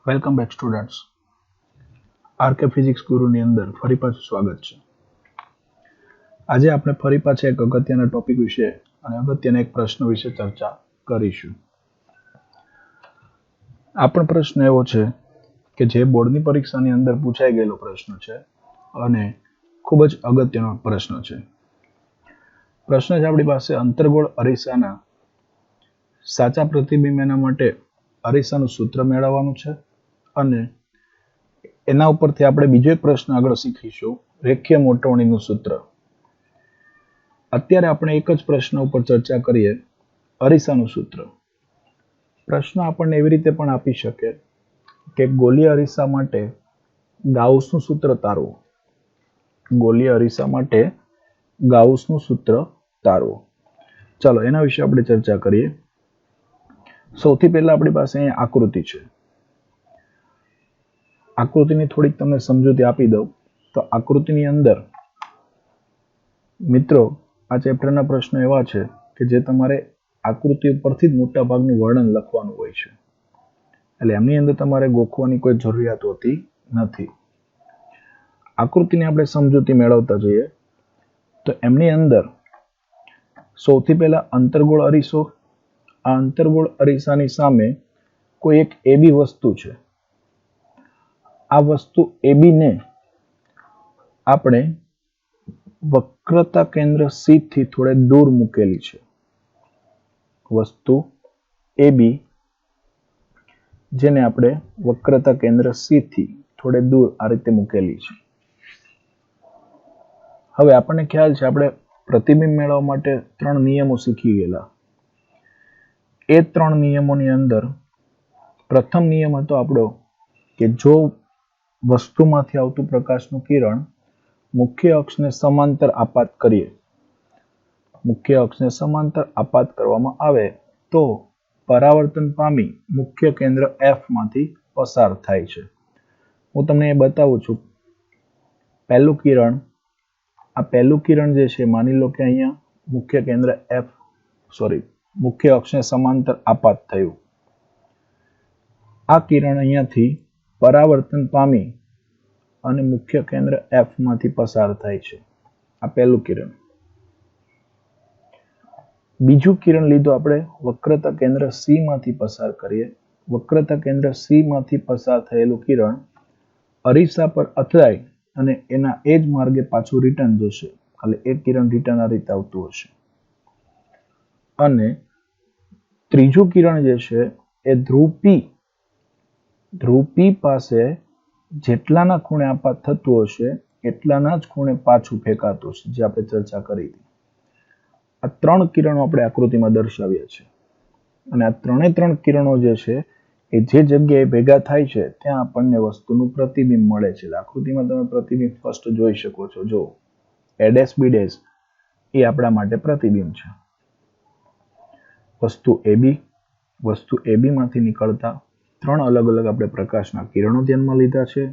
Welcome back students. RK physics ગુરુની અંદર ફરી પાછું સ્વાગત છે. આજે આપણે ફરી પાછા એક અગત્યના ટોપિક વિશે અને અગત્યના એક પ્રશ્ન વિશે ચર્ચા કરીશું. આ પણ પ્રશ્ન એવો છે કે જે બોર્ડની પરીક્ષાની અંદર પૂછાઈ ગયેલો પ્રશ્ન છે અને ખૂબ જ અગત્યનો પ્રશ્ન છે. પ્રશ્ન છે આપણી પાસે અંતર્ગોળ અરીસાના સાચા પ્રતિબિંબ એના માટે અરીસાનું સૂત્ર મેળવવાનું છે અને એના ઉપરથી આપણે બીજો એક પ્રશ્ન આગળ શીખીશું, રેખીય મોટવણીનું સૂત્ર. અત્યારે આપણે એક જ પ્રશ્ન ઉપર ચર્ચા કરીએ, અરીસાનું સૂત્ર. પ્રશ્ન આપણને એવી રીતે પણ આપી શકે કે ગોલીય અરીસા માટે ગાઉસનું સૂત્ર તારવો. ગોલીય અરીસા માટે ગાઉસનું સૂત્ર તારવો. ચાલો એના વિશે આપણે ચર્ચા કરીએ. સૌથી પહેલા આપણી પાસે અહીંયા આકૃતિ છે. આકૃતિની થોડીક તમને સમજૂતી આપી દઉં તો આકૃતિની અંદર મિત્રો આ ચેપ્ટરના પ્રશ્નો એવા છે કે જે તમારે આકૃતિ ઉપરથી જ મોટા ભાગનું વર્ણન લખવાનું હોય છે, એટલે એમની અંદર તમારે ગોખવાની કોઈ જરૂરિયાત હોતી નથી. આકૃતિની આપણે સમજૂતી મેળવતા જોઈએ તો એમની અંદર સૌથી પહેલા અંતર્ગોળ અરીસો. આ અંતર્ગોળ અરીસાની સામે કોઈ એક એબી વસ્તુ છે. આ વસ્તુ એબી ને આપણે વક્રતા કેન્દ્ર સી થી થોડે દૂર મૂકેલી છે. વસ્તુ એબી જેને આપણે વક્રતા કેન્દ્ર સી થી થોડે દૂર આ રીતે મૂકેલી છે. હવે આપણને ખ્યાલ છે આપણે પ્રતિબિંબ મેળવવા માટે 3 નિયમો શીખી ગયેલા. એ 3 નિયમોની અંદર પ્રથમ નિયમ હતો આપણો કે જો વસ્તુમાંથી આવતું પ્રકાશનું કિરણ મુખ્ય અક્ષને સમાંતર આપાત કરીએ, મુખ્ય અક્ષને સમાંતર આપાત કરવામાં આવે તો પરાવર્તન પામી મુખ્ય કેન્દ્ર F માંથી પસાર થાય છે. હું તમને એ બતાવું છું. પહેલું કિરણ, આ પહેલું કિરણ જે છે માની લો કે અહીંયા મુખ્ય કેન્દ્ર મુખ્ય અક્ષને સમાંતર આપાત થયું. આ કિરણ અહીંયાથી પરાવર્તન પામી અને મુખ્ય કેન્દ્ર F માંથી પસાર થાય છે. આ પહેલું કિરણ. બીજું કિરણ લીધું આપણે વક્રતા કેન્દ્ર C માંથી પસાર કરીએ. વક્રતા કેન્દ્ર C માંથી પસાર થયેલું કિરણ અરીસા પર અથડાય અને એના એ જ માર્ગે પાછું રિટર્ન જશે. એટલે એક કિરણ રિટર્ન આ રીતે આવતું હશે. અને ત્રીજું કિરણ જે છે એ ધ્રુવ P પાસે જેટલાના ખૂણે આપાત થતું હશે એટલાના જ ખૂણે પાછું ફેંકાતું હશે, જે આપણે ચર્ચા કરી હતી. આ 3 કિરણો આપણે આકૃતિમાં દર્શાવ્યા છે અને આ 3 કિરણો જે છે એ જે જગ્યાએ ભેગા થાય છે ત્યાં આપણને વસ્તુનું પ્રતિબિંબ મળે છે. આકૃતિમાં તમે પ્રતિબિંબ સ્પષ્ટ જોઈ શકો છો. જો A' B' એ આપણા માટે પ્રતિબિંબ છે. વસ્તુ AB માંથી નીકળતા 3 અલગ અલગ આપણે પ્રકાશના કિરણો ધ્યાનમાં લીધા છે.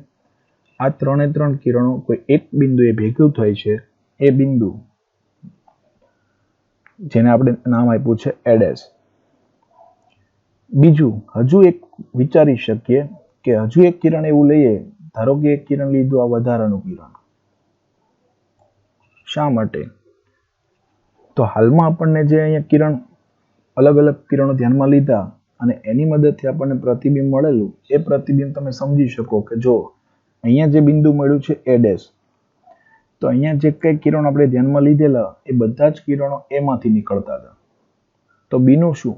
આ 3 કિરણો કોઈ એક બિંદુએ ભેગું થાય છે. એ બિંદુ જેને આપણે નામ આપ્યું છે A'. બીજું હજુ એક વિચારી શકીએ કે હજુ એક કિરણ એવું લઈએ, ધારો કે એક કિરણ લીધું આ વધારાનું કિરણ. શા માટે? તો હાલમાં આપણને જે અહીંયા કિરણ અલગ અલગ કિરણો ધ્યાનમાં લીધા અને એની મદદથી આપણને પ્રતિબિંબ મળેલું, એ પ્રતિબિંબ તમે સમજી શકો કે જો અહીંયા જે બિંદુ મળ્યું છે A', તો અહીંયા જે કઈ કિરણ આપણે ધ્યાનમાં લીધેલા એ બધા જ કિરણો A માંથી નીકળતા હતા. તો B નું શું?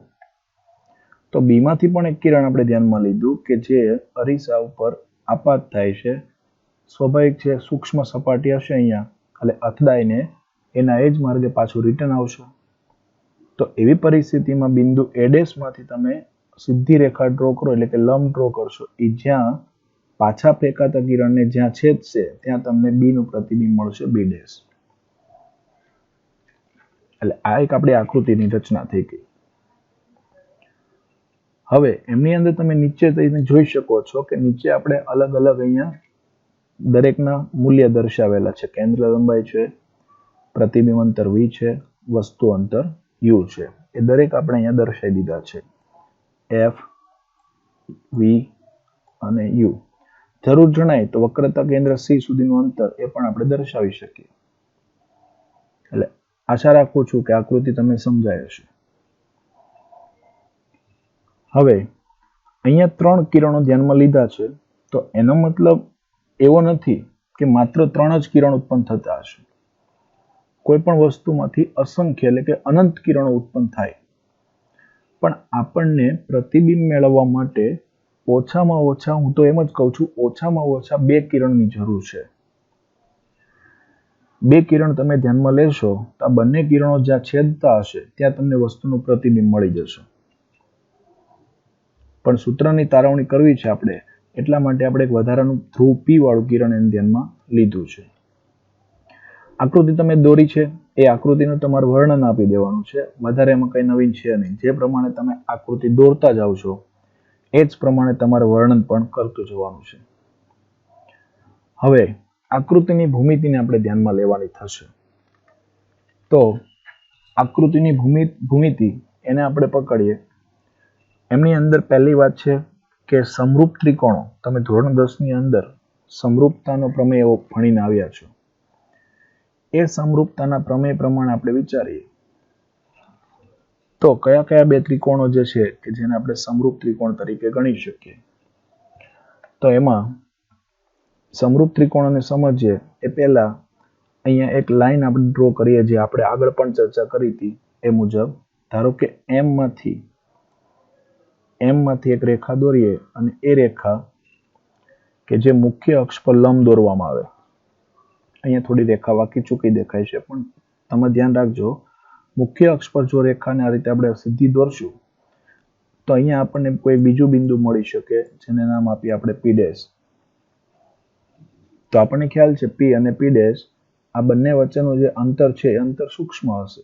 તો B માંથી પણ એક કિરણ આપણે ધ્યાનમાં લીધું કે જે અરીસા ઉપર આપાત થાય છે. સ્વાભાવિક છે, સૂક્ષ્મ સપાટી હશે અહીંયા, એટલે અથડાઈને એના એ જ માર્ગે પાછું રિટર્ન આવશે. તો એવી પરિસ્થિતિમાં બિંદુ A' માંથી તમે સીધી રેખા ડ્રો કરો, એટલે કે લંબ ડ્રો કરશો. એ જ્યાં પાછા ફેંકાતા કિરણને જ્યાં છેદશે ત્યાં તમને B નું પ્રતિબિંબ મળશે, B'. એટલે આ એક આપણી આકૃતિની રચના થઈ ગઈ. હવે એમની અંદર તમે નીચે જઈને જોઈ શકો છો કે નીચે આપણે અલગ અલગ અહીંયા દરેકના મૂલ્ય દર્શાવેલા છે. કેન્દ્ર લંબાઈ છે, પ્રતિબિંબ અંતર V છે, વસ્તુ અંતર U છે. એ દરેક આપણે અહીંયા દર્શાવી દીધા છે. F, V, અને યુ. જરૂર જણાય તો વક્રતા કેન્દ્ર સી સુધીનું અંતર એ પણ આપણે દર્શાવી શકીએ. એટલે આશા રાખું છું કે આકૃતિ તમને સમજાય હશે. હવે અહીંયા 3 કિરણો ધ્યાનમાં લીધા છે, તો એનો મતલબ એવો નથી કે માત્ર 3 જ કિરણ ઉત્પન્ન થતા હશે. કોઈ પણ વસ્તુમાંથી અસંખ્ય એટલે કે અનંત કિરણો ઉત્પન્ન થાય, પણ આપણને પ્રતિબિંબ મેળવવા માટે ઓછામાં ઓછા, હું તો એમ જ કહું છું, ઓછામાં ઓછા 2 કિરણની જરૂર છે. 2 કિરણ તમે ધ્યાનમાં લેશો તો આ બંને કિરણો જ્યાં છેદતા હશે ત્યાં તમને વસ્તુનું પ્રતિબિંબ મળી જશે. પણ સૂત્રની તારવણી કરવી છે આપણે, એટલા માટે આપણે એક વધારાનું ધ્રુવ P વાળું કિરણ એને ધ્યાનમાં લીધું છે. આકૃતિ તમે દોરી છે એ આકૃતિનું તમારે વર્ણન આપી દેવાનું છે. વધારે એમાં કંઈ નવીન છે નહીં. જે પ્રમાણે તમે આકૃતિ દોરતા જાવ છો એ જ પ્રમાણે તમારે વર્ણન પણ કરતું જવાનું છે. હવે આકૃતિની ભૂમિતિને આપણે ધ્યાનમાં લેવાની થશે. તો આકૃતિની ભૂમિતિ એને આપણે પકડીએ. એમની અંદર પહેલી વાત છે કે સમરૂપ ત્રિકોણો. તમે ધોરણ 10 ની અંદર સમરૂપતાનો પ્રમેય એવો ભણીને આવ્યા છો. એ સમરૂપતાના પ્રમેય પ્રમાણે આપણે વિચારીએ તો કયા કયા 2 ત્રિકોણો જે છે કે જેને આપણે સમરૂપ ત્રિકોણ તરીકે ગણી શકીએ. તો એમાં સમરૂપ ત્રિકોણોને સમજીએ એ પહેલા અહીંયા એક લાઈન આપણે ડ્રો કરીએ, જે આપણે આગળ પણ ચર્ચા કરી હતી એ મુજબ. ધારો કે M માંથી એક રેખા દોરીએ અને એ રેખા કે જે મુખ્ય અક્ષ પર લંબ દોરવામાં આવે. અહીંયા થોડી રેખા વાંકી ચૂકી દેખાય છે, પણ તમે ધ્યાન રાખજો, મુખ્ય અક્ષ પર જો રેખાને આ રીતે આપણે સીધી દોરશું તો અહીંયા આપણને કોઈ બીજું બિંદુ મળી શકે, જેને નામ આપીએ આપણે P'. તો આપણને ખ્યાલ છે P અને P' આ બંને વચ્ચેનું જે અંતર છે એ અંતર સૂક્ષ્મ હશે.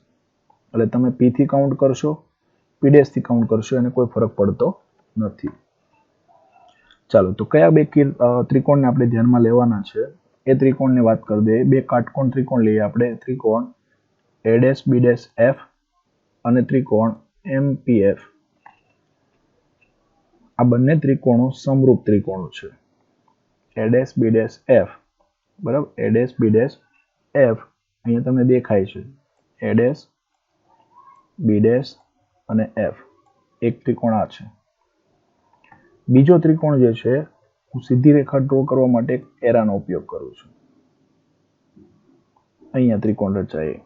એટલે તમે P થી કાઉન્ટ કરશો, P' થી કાઉન્ટ કરશો, એને કોઈ ફરક પડતો નથી. ચાલો, તો કયા 2 ત્રિકોણને આપણે ધ્યાનમાં લેવાના છે એ ત્રિકોણની વાત કરી દઈએ. 2 કાટકોણ ત્રિકોણ લઈએ આપણે. ત્રિકોણ A'B'F અને ત્રિકોણ MPF. આ બંને ત્રિકોણો સમરૂપ ત્રિકોણો છે. A'B'F બરાબર. A'B'F અહીંયા તમને દેખાય છે. A', B' અને F. એક ત્રિકોણ આ છે. બીજો ત્રિકોણ જે છે, હું સીધી રેખા ડ્રો કરવા માટે એક એરાનો ઉપયોગ કરું છું. અહીંયા ત્રિકોણ રચાય.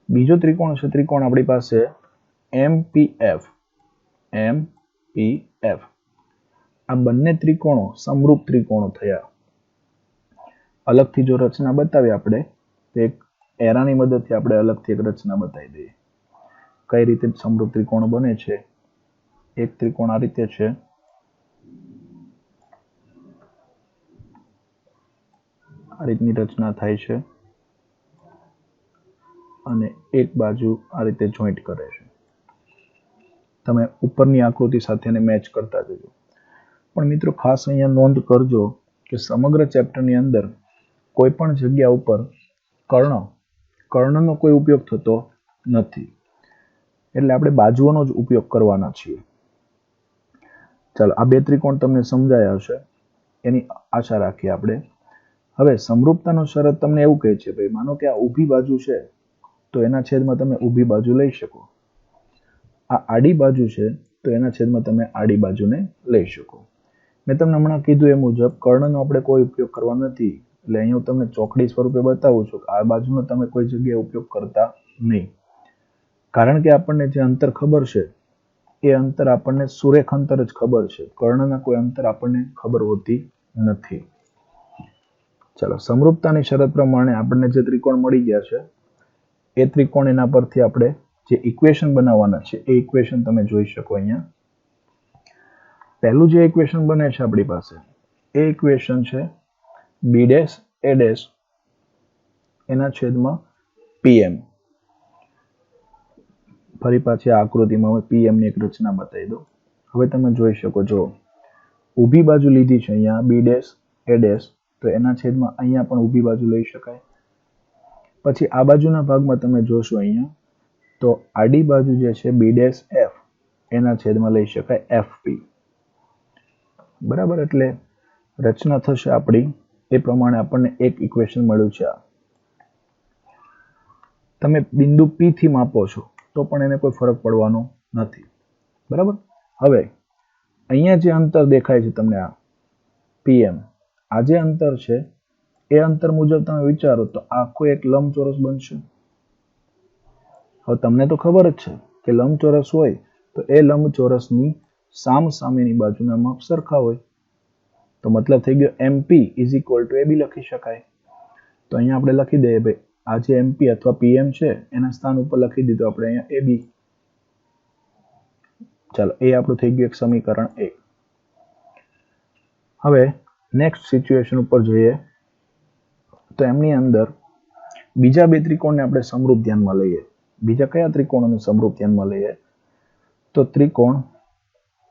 બીજો ત્રિકોણ છે, ત્રિકોણ આપણી પાસે MPF. આ બંને ત્રિકોણો સમરૂપ ત્રિકોણો થયા. અલગથી જો રચના બતાવીએ આપણે તો એક એરાની મદદથી આપણે અલગથી એક રચના બતાવી દઈએ કઈ રીતે સમરૂપ ત્રિકોણો બને છે. એક ત્રિકોણ આ રીતે છે, આ રીતની રચના થાય છે અને એક બાજુ આ રીતે જોઈન્ટ કરે છે. તમે ઉપરની આકૃતિ સાથે એને મેચ કરતા જજો. પણ મિત્રો ખાસ અહીંયા નોંધ કરજો કે સમગ્ર ચેપ્ટરની અંદર કોઈ પણ જગ્યા ઉપર કર્ણનો કોઈ ઉપયોગ થતો નથી. એટલે આપણે બાજુઓનો જ ઉપયોગ કરવાના છીએ. ચાલો, આ 2 ત્રિકોણ તમને સમજાયા હશે એની આશા રાખીએ આપણે. હવે સમરૂપતાનો શરત તમને એવું કહે છે, ભાઈ માનો કે આ ઊભી બાજુ છે તો એના છેદમાં તમે ઊભી બાજુ લઈ શકો. આ આડી બાજુ છે તો એના છેદમાં તમે આડી બાજુને લઈ શકો. મેં તમને હમણાં કીધું એ મુજબ કર્ણનો આપણે કોઈ ઉપયોગ કરવા નથી. એટલે અહીંયા હું તમને ચોકડી સ્વરૂપે બતાવું છું કે આ બાજુનો તમે કોઈ જગ્યાએ ઉપયોગ કરતા નહીં. કારણ કે આપણને જે અંતર ખબર છે એ અંતર આપણને સુરેખ અંતર જ ખબર છે. કર્ણના કોઈ અંતર આપણને ખબર હોતી નથી. ચાલો, સમરૂપતાની શરત પ્રમાણે આપણને જે ત્રિકોણ મળી ગયા છે એ ત્રિકોણ, એના પરથી આપણે જે ઇક્વેશન બનાવવાના છે એ ઇક્વેશન તમે જોઈ શકો અહીંયા. પહેલું જે ઇક્વેશન બને છે આપણી પાસે એ ઇક્વેશન છે B' A' એના છેદમાં PM. ફરી પાછી આ આકૃતિમાં હવે PM ની એક રચના બતાવી દો. હવે તમે જોઈ શકો છો, ઊભી બાજુ લીધી છે અહીંયા B' A', તો એના છેદમાં અહીંયા પણ ઊભી બાજુ લઈ શકાય. પછી આ બાજુના ભાગમાં તમે જોશો અહીંયા તો આડી બાજુ જે છે B' F એના છેદમાં લઈ શકાય FP. બરાબર, એટલે રચના થશે આપણી એ પ્રમાણે આપણને એક ઇક્વેશન મળ્યું છે. તમે બિંદુ P થી માપો છો તો પણ એને કોઈ ફરક પડવાનો નથી. બરાબર, હવે અહીંયા જે અંતર દેખાય છે તમને, આ PM, આ જે અંતર છે એ અંતર મુજબ તમે વિચારો તો આખો એક લંબચોરસ બનશે. હવે તમને તો ખબર જ છે કે લંબચોરસ હોય તો એ લંબચોરસની સામસામેની બાજુના માપ સરખા હોય. તો મતલબ થઈ ગયો MP = AB લખી શકાય. તો અહીંયા આપણે લખી દઈએ ભાઈ, આ જે MP અથવા PM છે એના સ્થાન ઉપર લખી દીધું આપણે અહીંયા AB. ચાલો, એ આપણું થઈ ગયું એક સમીકરણ 1. હવે નેક્સ્ટ સિચ્યુએશન ઉપર જોઈએ તો એમની અંદર બીજા બે ત્રિકોણને આપણે સમરૂપ ધ્યાનમાં લઈએ. બીજા કયા ત્રિકોણોને સમરૂપ ધ્યાનમાં લઈએ? તો ત્રિકોણ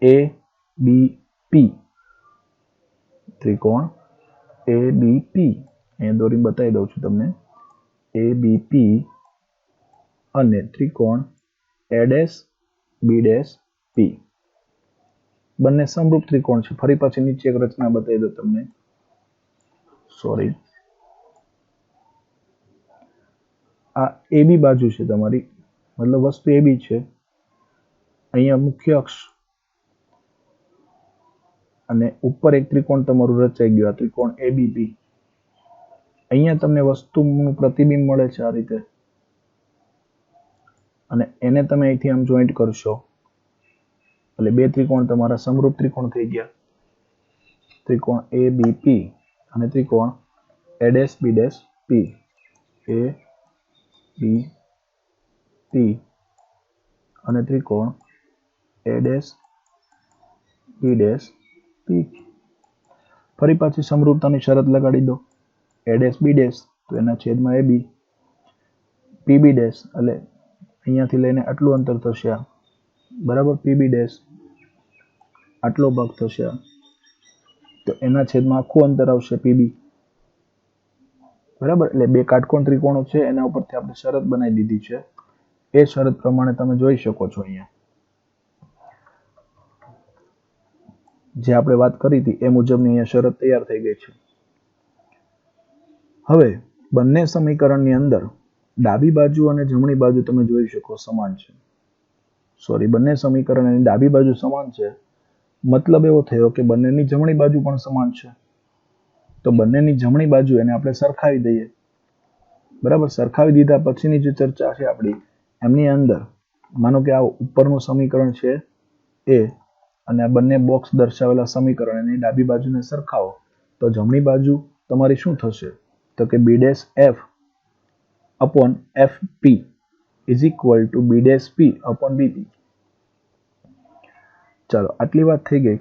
ABP. ત્રિકોણ ABP, અહીંયા દોરી બતાવી દઉં છું તમને. ABP અને ત્રિકોણ ABP. બંને સમરૂપ ત્રિકોણ છે. ફરી પાછી નીચે એક રચના બતાવી દો તમને. સોરી, આ AB બાજુ છે તમારી, મતલબ વસ્તુ AB છે. અહીંયા મુખ્ય અક્ષ અને ઉપર એક ત્રિકોણ તમારું રચાઈ ગયું, આ ત્રિકોણ ABP. અહીંયા તમને વસ્તુનું પ્રતિબિંબ મળે છે આ રીતે, અને એને તમે અહીંથી આમ જોઈન્ટ કરશો એટલે બે ત્રિકોણ તમારા સમરૂપ ત્રિકોણ થઈ ગયા. ત્રિકોણ ABP અને ત્રિકોણ ABP. ABP અને ત્રિકોણ ABP. ફરી પાછી સમરૂપતાની શરત લગાડી દો. ABB તો એના છેદમાં AB, PB એટલે અહીંયાથી લઈને આટલું અંતર થશે, બરાબર. PB આટલો ભાગ થશે, તો એના છેદમાં આખું અંતર આવશે PB, બરાબર. એટલે બે કાટકોણ ત્રિકોણો છે એના ઉપરથી આપણે શરત બનાવી દીધી છે. એ શરત પ્રમાણે તમે જોઈ શકો છો અહીંયા જે આપણે વાત કરી હતી એ મુજબની અહીંયા શરત તૈયાર થઈ ગઈ છે. હવે બંને સમીકરણની અંદર ડાબી બાજુ અને જમણી બાજુ તમે જોઈ શકો સમાન છે. સોરી, બંને સમીકરણની ડાબી બાજુ સમાન છે, મતલબ એવો થયો કે બંનેની જમણી બાજુ પણ સમાન છે. તો બંનેની જમણી બાજુ એને આપણે સરખાવી દઈએ, બરાબર. સરખાવી દીધા પછીની જે ચર્ચા છે આપણી, એમની અંદર માનો કે આ ઉપરનું સમીકરણ છે એ અને આ બંને બોક્સ દર્શાવેલા સમીકરણ એની ડાબી બાજુને સરખાવો તો જમણી બાજુ તમારી શું થશે? તો કે BF upon FP is equal to BP upon BP. ચાલો, આટલી વાત થઈ ગઈ.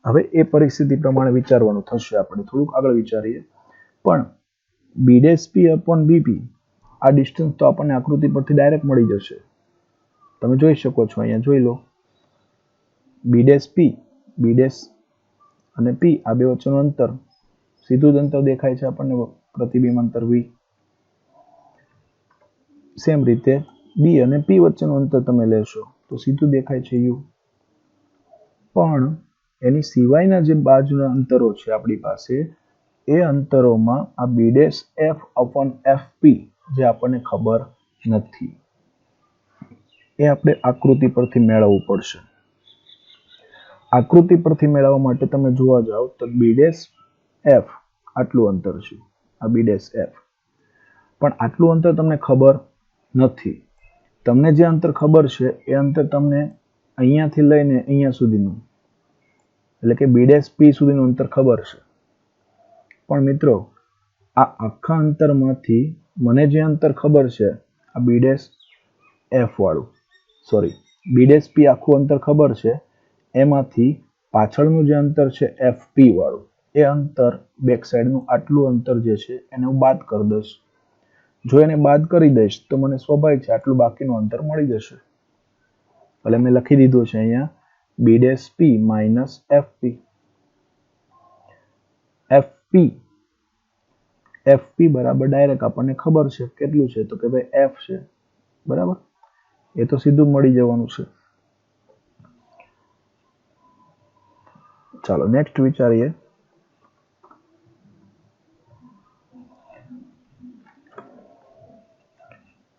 હવે એ પરિસ્થિતિ પ્રમાણે વિચારવાનું થશે. આપણે થોડુંક આગળ વિચારીએ. પણ BP upon BP આ ડિસ્ટન્સ તો આપણને આકૃતિ પરથી ડાયરેક્ટ મળી જશે. તમે જોઈ શકો છો, અહીંયા જોઈ લો. B અને P આ બે વચ્ચેનું અંતર, સીધું જ અંતર દેખાય છે આપણને, પ્રતિબિંબ અંતર V. સેમ રીતે B અને P વચ્ચેનું અંતર તમે લેશો તો સીધું દેખાય છે U. પણ એની સિવાયના જે બાજુના અંતરો છે આપણી પાસે, એ અંતરોમાં આ BF upon FP જે આપણને ખબર નથી, એ આપણે આકૃતિ પરથી મેળવવું પડશે. આકૃતિ પરથી મેળવવા માટે તમે જોવા જાઓ તો BF આટલું અંતર છે, આ BF. પણ આટલું અંતર તમને ખબર નથી. તમને જે અંતર ખબર છે એ અંતર તમને અહીંયાથી લઈને અહીંયા સુધીનું, એટલે કે BP સુધીનું અંતર ખબર છે. પણ મિત્રો, આ આખા અંતરમાંથી મને જે અંતર ખબર છે આ BF વાળું, સોરી, BP આખું અંતર ખબર છે, એમાંથી પાછળનું જે અંતર છે FP વાળું, એ અંતર બેક સાઈડનું આટલું અંતર જે છે એને હું બાદ કરી દઈશ. જો એને બાદ કરી દઈશ તો મને સ્વાભાવિક છે આટલું બાકીનું અંતર મળી જશે. એટલે મેં લખી દીધું છે અહીંયા BP minus FP. FP બરાબર ડાયરેક્ટ આપણને ખબર છે કેટલું છે, તો કે ભાઈ F છે, બરાબર. એ તો સીધું મળી જવાનું છે. ચાલો નેક્સ્ટ વિચારીએ.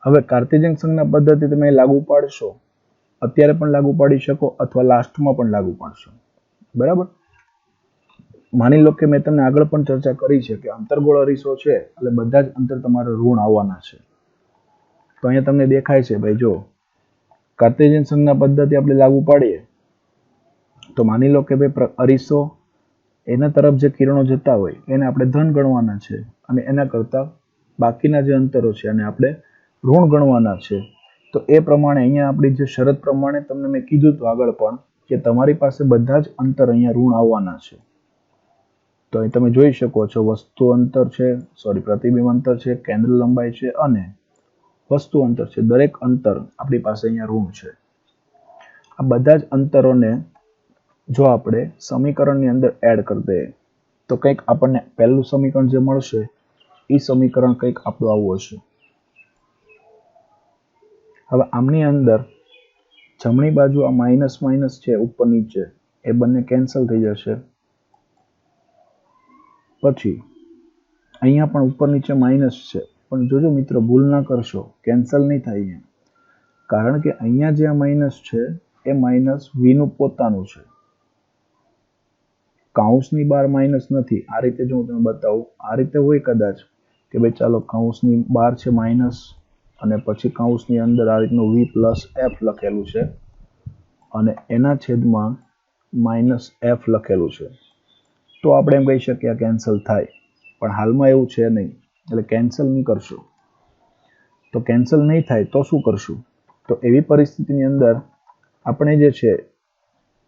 હવે કાર્ટેશિયન સંજ્ઞા પદ્ધતિ તમે લાગુ પાડશો, અત્યારે પણ લાગુ પાડી શકો અથવા લાસ્ટમાં પણ લાગુ પાડશો. બરાબર. માની લો કે મેં તમને આગળ પણ ચર્ચા કરી છે કે અંતર્ગોળ અરીસો છે એટલે બધા જ અંતર તમારે ઋણ આવવાના છે. તો અહીંયા તમને દેખાય છે ભાઈ, જો કાર્ટેશિયન સંજ્ઞા પદ્ધતિ આપણે લાગુ પાડીએ તો માની લો કે ભાઈ અરીસો એના તરફ જે કિરણો જતા હોય એને આપણે ધન ગણવાના છે અને એના કરતા બાકીના જે અંતરો છે એને આપણે ઋણ ગણવાના છે. તો એ પ્રમાણે અહીંયા આપણી જે શરત પ્રમાણે તમને મેં કીધું હતું આગળ પણ કે તમારી પાસે બધા જ અંતર અહીંયા ઋણ આવવાના છે. તો અહીં તમે જોઈ શકો છો વસ્તુ અંતર છે, પ્રતિબિંબ અંતર છે, કેન્દ્ર લંબાઈ છે અને વસ્તુ અંતર છે. દરેક અંતર આપણી પાસે અહીંયા ઋણ છે. આ બધા જ અંતરોને જો આપણે સમીકરણની અંદર એડ કરી દઈએ તો કંઈક આપણને પહેલું સમીકરણ જે મળશે એ સમીકરણ કંઈક આપણું આવું હશે. હવે આમની અંદર જમણી બાજુ આ માઇનસ માઇનસ છે ઉપર નીચે એ બંને કેન્સલ થઈ જશે. પછી અહીંયા પણ ઉપર નીચે માઇનસ છે, પણ જોજો મિત્રો ભૂલ ના કરશો, કેન્સલ નહીં થાય અહીંયા, કારણ કે અહીંયા જે આ માઇનસ છે એ માઇનસ v નું પોતાનું છે. કૌંસની બહાર માઇનસ નથી. આ રીતે જો હું તમને બતાવું, આ રીતે હોય કદાચ કે ભાઈ ચાલો કૌંસની બહાર છે માઇનસ અને પછી કૌંસની અંદર આ રીતનું v પ્લસ f લખેલું છે અને એના છેદમાં માઇનસ f લખેલું છે, તો આપણે એમ કહી શકીએ આ કેન્સલ થાય. પણ હાલમાં એવું છે નહીં, એટલે કેન્સલ નહીં કરશો. તો કેન્સલ નહીં થાય તો શું કરશું? તો એવી પરિસ્થિતિની અંદર આપણે જે છે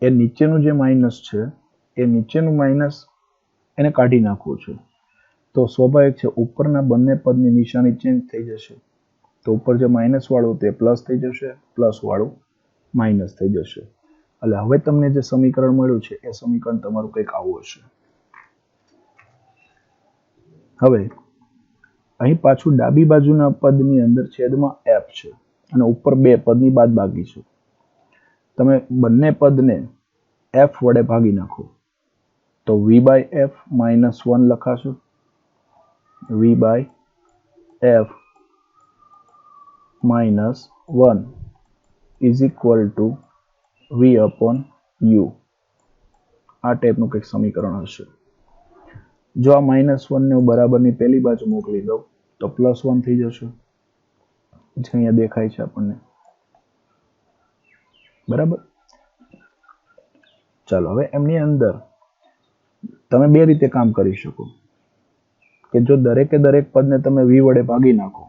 એ નીચેનું જે માઇનસ છે એ નીચેનું માઇનસ એને કાઢી નાખવું છે. તો સ્વાભાવિક છે ઉપરના બંને પદની નિશાની ચેન્જ થઈ જશે. તો ઉપર જે માઇનસ વાળું તે પ્લસ થઈ જશે, પ્લસ વાળું માઇનસ થઈ જશે. એટલે હવે તમને જે સમીકરણ મળ્યું છે એ સમીકરણ તમારું કંઈક આવું હશે. હવે અહીં પાછું ડાબી બાજુના પદની અંદર છેદમાં f છે અને ઉપર બે પદની બાદબાકી છે. તમે બંને પદને f વડે ભાગી નાખો તો v/f -1 લખાશો. v/f -1 is equal to v/u. આ ટાઈપનું કંઈક સમીકરણ હશે. જો આ -1 ને હું બરાબરની પહેલી બાજુ મોકલી દઉં તો +1 થઈ જશે, જે અહીંયા દેખાય છે આપણને. બરાબર. ચાલો હવે એમની અંદર તમે બે રીતે કામ કરી શકો કે જો દરેકે દરેક પદને તમે v વડે ભાગી નાખો,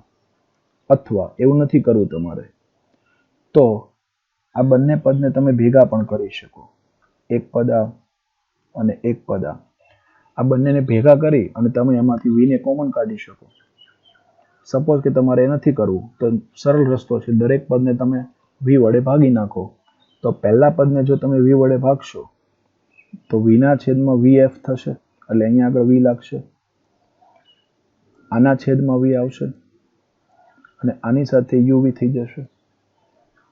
અથવા એવું નથી કરવું તમારે તો આ બંને પદને તમે ભેગા પણ કરી શકો. એક પદ આ અને એક પદ આ. આ બંનેને ભેગા કરી અને તમે એમાંથી v ને કોમન કાઢી શકો. સપોઝ કે તમારે એ નથી કરવું તો સરળ રસ્તો છે, દરેક પદને તમે v વડે ભાગી નાખો. તો પહેલા પદને જો તમે v વડે ભાગશો તો v ના છેદમાં vf થશે, એટલે અહીંયા આગળ v લાગશે. આના છેદમાં v આવશે અને આની સાથે uv થઈ જશે.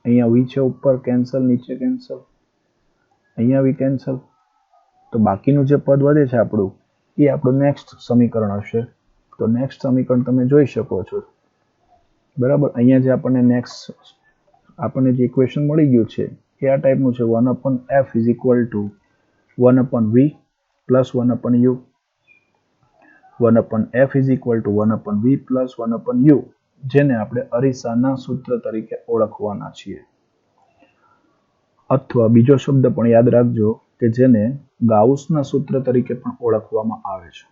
અહીંયા v છે ઉપર કેન્સલ, નીચે કેન્સલ, અહીંયા v કેન્સલ. તો બાકીનું જે પદ વધે છે આપણું એ આપણું નેક્સ્ટ સમીકરણ હશે. તો નેક્સ્ટ સમીકરણ તમે જોઈ શકો છો. બરાબર. અહીંયા જે આપણને જે ઇક્વેશન મળી ગયું છે એ આ ટાઈપનું છે. 1/f is equal to 1/v plus 1/u. 1/f is equal to 1/v plus 1/u, જેને આપણે અરીસાના સૂત્ર તરીકે ઓળખવાના છીએ. અથવા બીજો શબ્દ પણ યાદ રાખજો કે જેને ગાઉસના સૂત્ર તરીકે પણ ઓળખવામાં આવે છે.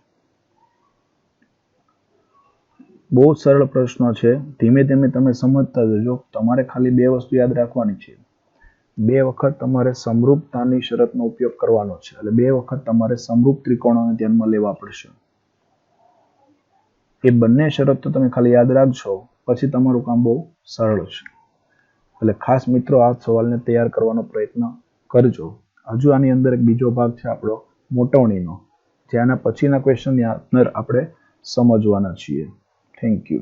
બહુ સરળ પ્રશ્ન છે. ધીમે ધીમે તમે સમજતા જજો. તમારે ખાલી બે વસ્તુ યાદ રાખવાની છે. બે વખત તમારે સમરૂપતાની શરતનો ઉપયોગ કરવાનો છે. એટલે બે વખત તમારે સમરૂપ ત્રિકોણોને ધ્યાનમાં લેવા પડશે. એ બંને શરતો તમે ખાલી યાદ રાખજો, પછી તમારું કામ બહુ સરળ છે. એટલે ખાસ મિત્રો આ સવાલને તૈયાર કરવાનો પ્રયત્ન કરજો. હજુ આની અંદર એક બીજો ભાગ છે આપણો મોટવણીનો, જે આના પછીના ક્વેશ્ચનની અંદર આપણે સમજવાના છીએ. Thank you.